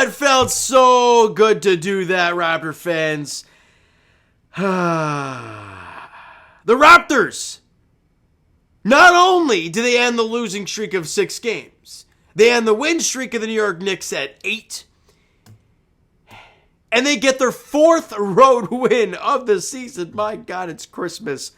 it felt so good to do that, Raptor fans. The Raptors, not only do they end the losing streak of 6 games, they end the win streak of the New York Knicks at 8. And they get their 4th road win of the season. My God, it's Christmas.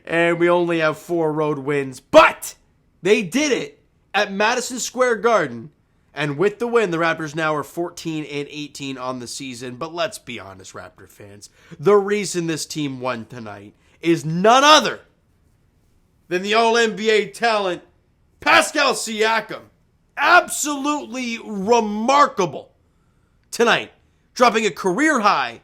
And we only have 4 road wins. But they did it at Madison Square Garden. And with the win, the Raptors now are 14-18 on the season. But let's be honest, Raptor fans. The reason this team won tonight is none other than the All-NBA talent, Pascal Siakam. Absolutely remarkable tonight. Dropping a career high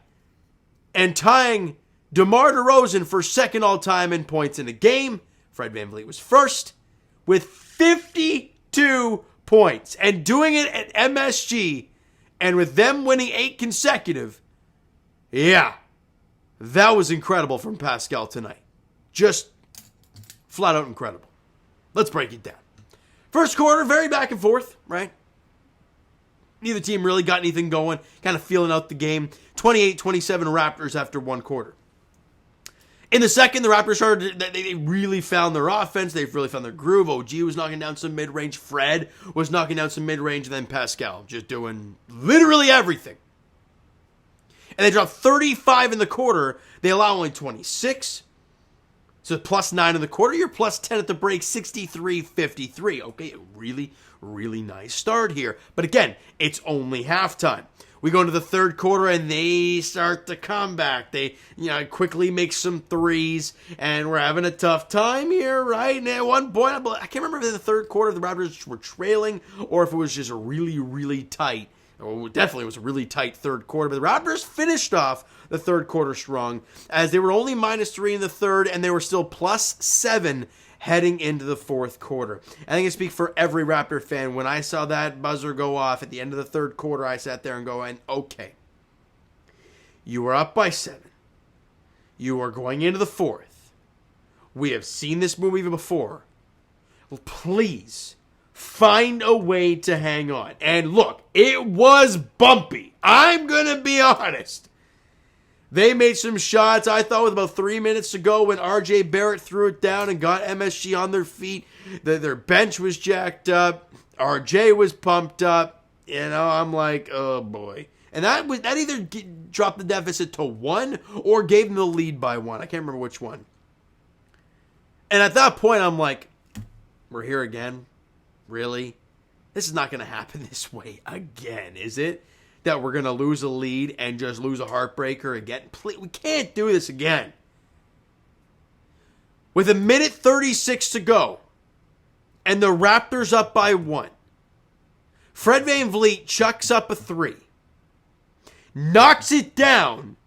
and tying DeMar DeRozan for second all-time in points in a game. Fred VanVleet was first with 52 points. And doing it at MSG and with them winning 8 consecutive. Yeah, that was incredible from Pascal tonight. Just flat out incredible. Let's break it down. First quarter, very back and forth, right? Neither team really got anything going, kind of feeling out the game. 28-27 Raptors after 1 quarter. In the second, the Raptors started, they really found their offense. They really found their groove. OG was knocking down some mid-range. Fred was knocking down some mid-range. And then Pascal just doing literally everything. And they dropped 35 in the quarter. They allow only 26. So plus 9 in the quarter. You're plus 10 at the break, 63-53. Okay, a really, really nice start here. But again, it's only halftime. We go into the third quarter and they start to come back. They, quickly make some threes and we're having a tough time here, right? And at one point, I can't remember if in the third quarter the Raptors were trailing or if it was just a really, really tight. Oh, definitely was a really tight third quarter. But the Raptors finished off the third quarter strong as they were only -3 in the third and they were still +7 heading into the fourth quarter. I think I speak for every Raptor fan. When I saw that buzzer go off at the end of the third quarter, I sat there and going, okay, you were up by 7. You are going into the fourth. We have seen this movie before. Please find a way to hang on. And look, it was bumpy. I'm going to be honest. They made some shots, I thought, with about 3 minutes to go when R.J. Barrett threw it down and got MSG on their feet. Their bench was jacked up. R.J. was pumped up. I'm like, oh boy. And that either dropped the deficit to 1 or gave them the lead by 1. I can't remember which one. And at that point, I'm like, we're here again? Really? This is not going to happen this way again, is it? That we're going to lose a lead and just lose a heartbreaker again. Please, we can't do this again. With 1:36 to go, and the Raptors up by 1, Fred VanVleet chucks up a 3, knocks it down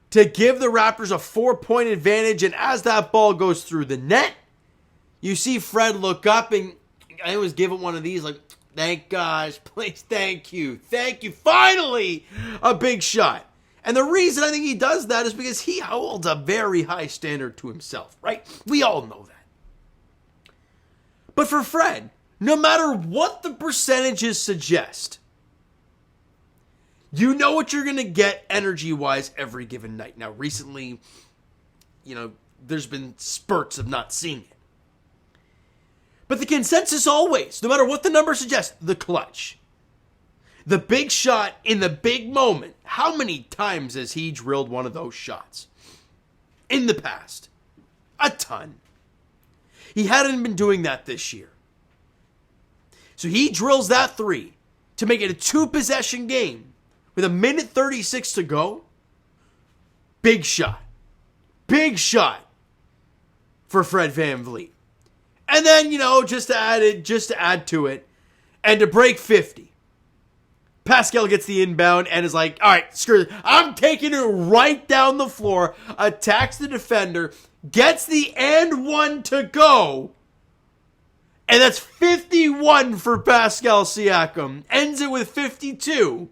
to give the Raptors a 4-point advantage, and as that ball goes through the net, you see Fred look up, and I was given one of these, like, thank gosh, please, thank you, finally, a big shot. And the reason I think he does that is because he holds a very high standard to himself, right? We all know that. But for Fred, no matter what the percentages suggest, you know what you're going to get energy-wise every given night. Now, recently, there's been spurts of not seeing it. But the consensus always, no matter what the numbers suggest, the clutch. The big shot in the big moment. How many times has he drilled one of those shots? In the past. A ton. He hadn't been doing that this year. So he drills that 3 to make it a 2-possession game with 1:36 to go. Big shot. Big shot for Fred VanVleet. And then, just to add to it, and to break 50, Pascal gets the inbound and is like, all right, screw it. I'm taking it right down the floor, attacks the defender, gets the and 1 to go, and that's 51 for Pascal Siakam. Ends it with 52.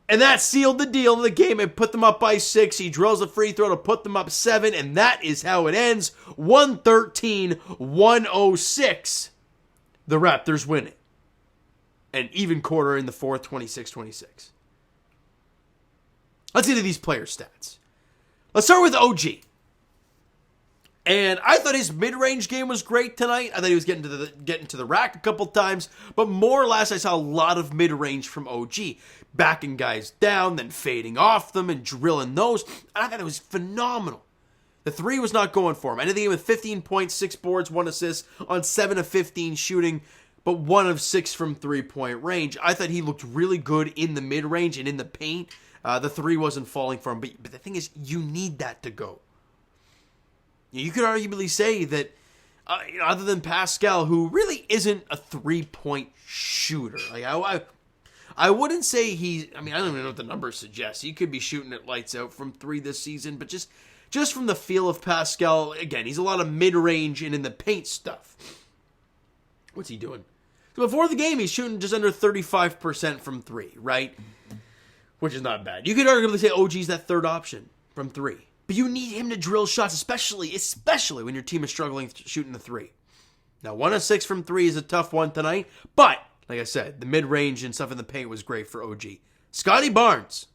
And that sealed the deal in the game and put them up by 6. He drills a free throw to put them up 7, and that is how it ends. 113-106. The Raptors win it. an even quarter in the fourth, 26-26. Let's get to these player stats. Let's start with OG. And I thought his mid-range game was great tonight. I thought he was getting to the rack a couple times. But more or less, I saw a lot of mid-range from OG. Backing guys down, then fading off them and drilling those. And I thought it was phenomenal. The three was not going for him. I ended the game with 15 points, 6 boards, 1 assist on 7 of 15 shooting, but 1 of 6 from three-point range. I thought he looked really good in the mid-range and in the paint. The three wasn't falling for him. But the thing is, you need that to go. You could arguably say that, other than Pascal, who really isn't a three-point shooter. Like I wouldn't say I don't even know what the numbers suggest. He could be shooting it lights out from 3 this season, but just from the feel of Pascal, again, he's a lot of mid-range and in the paint stuff. What's he doing? So before the game, he's shooting just under 35% from 3, right? Which is not bad. You could arguably say OG's that third option from 3. But you need him to drill shots, especially when your team is struggling shooting the 3. Now, 1 of 6 from 3 is a tough one tonight, but, like I said, the mid-range and stuff in the paint was great for OG. Scotty Barnes.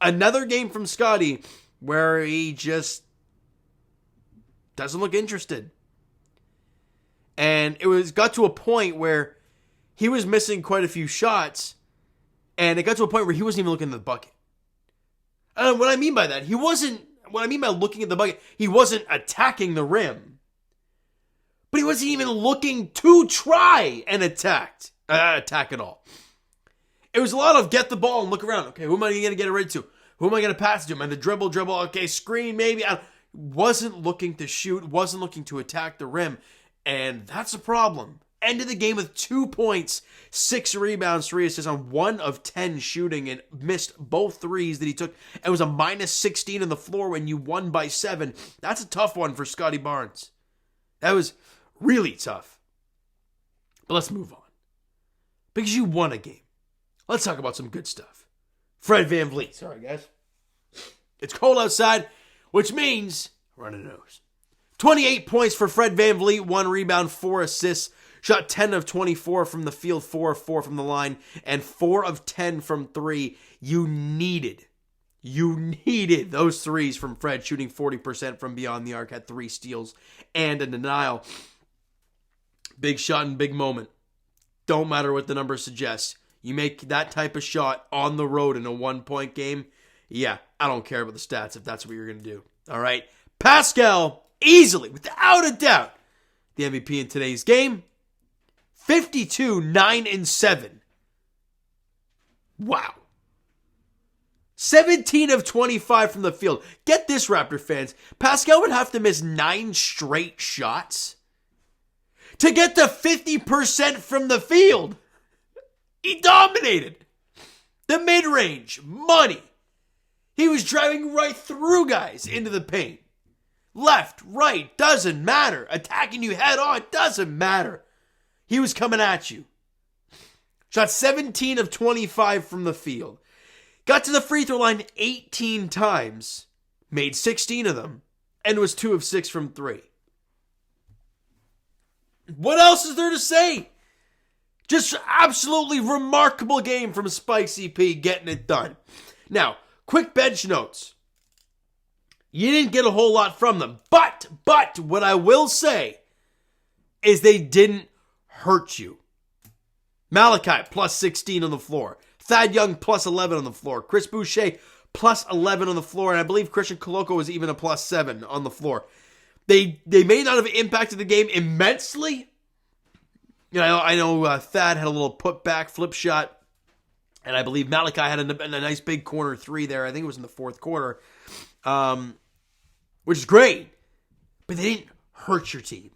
Another game from Scotty where he just doesn't look interested. And got to a point where he was missing quite a few shots, and it got to a point where he wasn't even looking at the bucket. And what I mean by that, what I mean by looking at the bucket, he wasn't attacking the rim. But he wasn't even looking to try and attack at all. It was a lot of get the ball and look around. Okay, who am I going to get it right to? Who am I going to pass it to? Am I the dribble? Okay, screen maybe. Wasn't looking to shoot, wasn't looking to attack the rim. And that's a problem. Ended the game with 2 points, 6 rebounds, 3 assists on 1 of 10 shooting, and missed both threes that he took. It was a minus 16 on the floor when you won by 7. That's a tough one for Scotty Barnes. That was really tough. But let's move on. Because you won a game. Let's talk about some good stuff. Fred VanVleet. Sorry, guys. It's cold outside, which means we're on a nose. 28 points for Fred VanVleet, 1 rebound, 4 assists. Shot 10 of 24 from the field, 4 of 4 from the line, and 4 of 10 from 3. You needed those threes from Fred, shooting 40% from beyond the arc, had 3 steals and a denial. Big shot and big moment. Don't matter what the numbers suggest. You make that type of shot on the road in a 1-point game, yeah, I don't care about the stats if that's what you're going to do. All right? Pascal, easily, without a doubt, the MVP in today's game. 52, 9, and 7. Wow. 17 of 25 from the field. Get this, Raptor fans. Pascal would have to miss 9 straight shots to get to 50% from the field. He dominated. The mid-range, money. He was driving right through guys into the paint. Left, right, doesn't matter. Attacking you head on, doesn't matter. He was coming at you. Shot 17 of 25 from the field. Got to the free throw line 18 times. Made 16 of them. And was 2 of 6 from 3. What else is there to say? Just absolutely remarkable game from Spicy P getting it done. Now, quick bench notes. You didn't get a whole lot from them. But what I will say is they didn't hurt you. Malachi, plus 16 on the floor. Thad Young, plus 11 on the floor. Chris Boucher, plus 11 on the floor. And I believe Christian Koloko was even a plus 7 on the floor. They may not have impacted the game immensely. You know, I know Thad had a little putback flip shot. And I believe Malachi had a nice big corner 3 there. I think it was in the fourth quarter. Which is great. But they didn't hurt your team.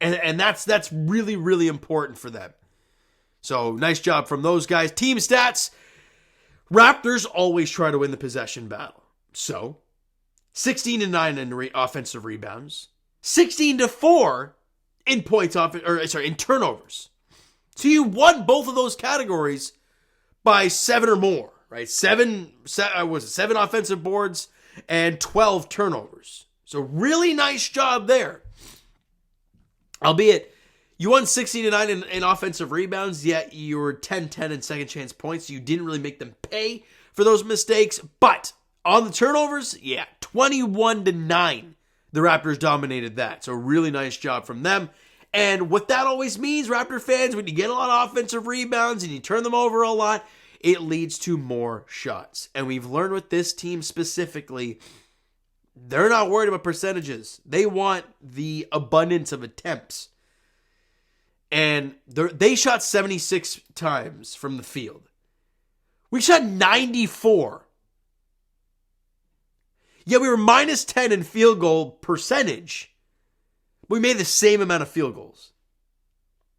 And that's really, really important for them. So, nice job from those guys. Team stats. Raptors always try to win the possession battle. So, 16-9 in offensive rebounds. 16-4 in in turnovers. So, you won both of those categories by 7 or more, right? 7 offensive boards and 12 turnovers. So, really nice job there. Albeit, You won 16-9 in offensive rebounds, yet you were 10-10 in second chance points. You didn't really make them pay for those mistakes. But on the turnovers, yeah, 21-9. The Raptors dominated that. So really nice job from them. And what that always means, Raptor fans, when you get a lot of offensive rebounds and you turn them over a lot, it leads to more shots. And we've learned with this team specifically, they're not worried about percentages. They want the abundance of attempts. And they shot 76 times from the field. We shot 94. Yeah, we were minus 10 in field goal percentage. We made the same amount of field goals.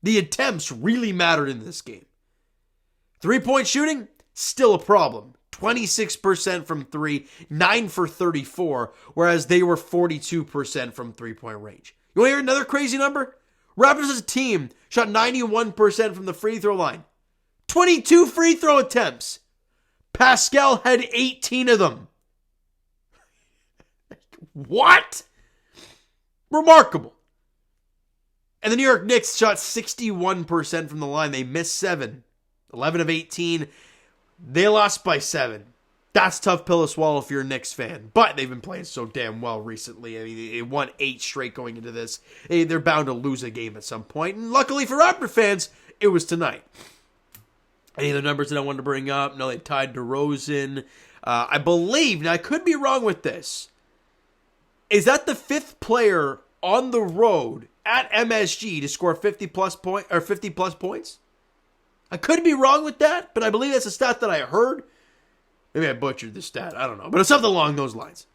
The attempts really mattered in this game. 3-point shooting, still a problem. 26% from 3, 9 for 34, whereas they were 42% from 3-point range. You want to hear another crazy number? Raptors as a team shot 91% from the free throw line. 22 free throw attempts. Pascal had 18 of them. What? Remarkable. And the New York Knicks shot 61% from the line. They missed 7. 11 of 18. They lost by 7. That's a tough pill to swallow if you're a Knicks fan. But they've been playing so damn well recently. I mean, they won 8 straight going into this. They're bound to lose a game at some point. And luckily for Raptor fans, it was tonight. Any other numbers that I wanted to bring up? No, they tied DeRozan. I believe, now I could be wrong with this. Is that the 5th player on the road at MSG to score 50 plus points? I could be wrong with that, but I believe that's a stat that I heard. Maybe I butchered the stat. I don't know. But it's something along those lines.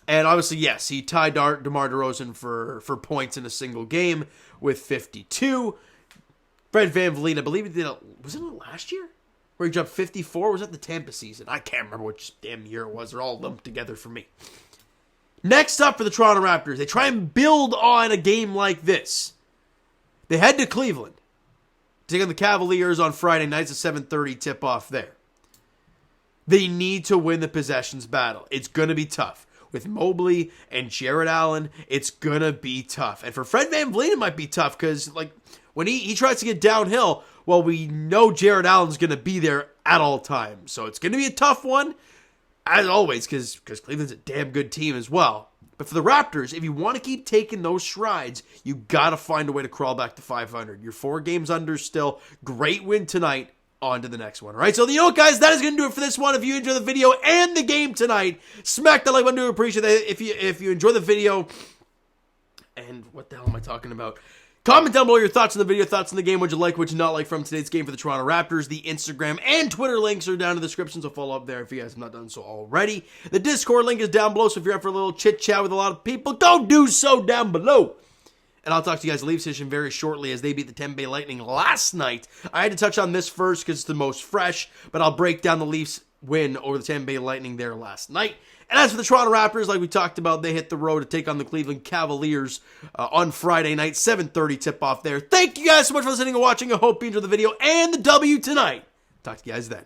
And obviously, yes, he tied DeMar DeRozan for points in a single game with 52. Fred VanVleet, I believe he did it. Was it last year? Where he jumped 54? Was that the Tampa season? I can't remember which damn year it was. They're all lumped together for me. Next up for the Toronto Raptors, they try and build on a game like this. They head to Cleveland. Take on the Cavaliers on Friday night. It's a 7:30 tip-off there. They need to win the possessions battle. It's going to be tough. With Mobley and Jared Allen, it's going to be tough. And for Fred VanVleet, it might be tough because when he tries to get downhill, well, we know Jared Allen's going to be there at all times. So it's going to be a tough one, as always, because Cleveland's a damn good team as well. But for the Raptors, if you want to keep taking those strides, you got to find a way to crawl back to 500. You're 4 games under still. Great win tonight. On to the next one. All right, so you know what, guys? That is going to do it for this one. If you enjoy the video and the game tonight, smack that like button. I do appreciate that. If you enjoy the video, and what the hell am I talking about? Comment down below your thoughts on the video, thoughts on the game, what you like, what you not like from today's game for the Toronto Raptors. The Instagram and Twitter links are down in the description, so follow up there if you guys have not done so already. The Discord link is down below, so if you're up for a little chit-chat with a lot of people, go do so down below. And I'll talk to you guys Leafs session very shortly as they beat the Tampa Bay Lightning last night. I had to touch on this first because it's the most fresh, but I'll break down the Leafs win over the Tampa Bay Lightning there last night. And as for the Toronto Raptors, like we talked about, they hit the road to take on the Cleveland Cavaliers on Friday night, 7:30 tip-off there. Thank you guys so much for listening and watching. I hope you enjoyed the video and the W tonight. Talk to you guys then.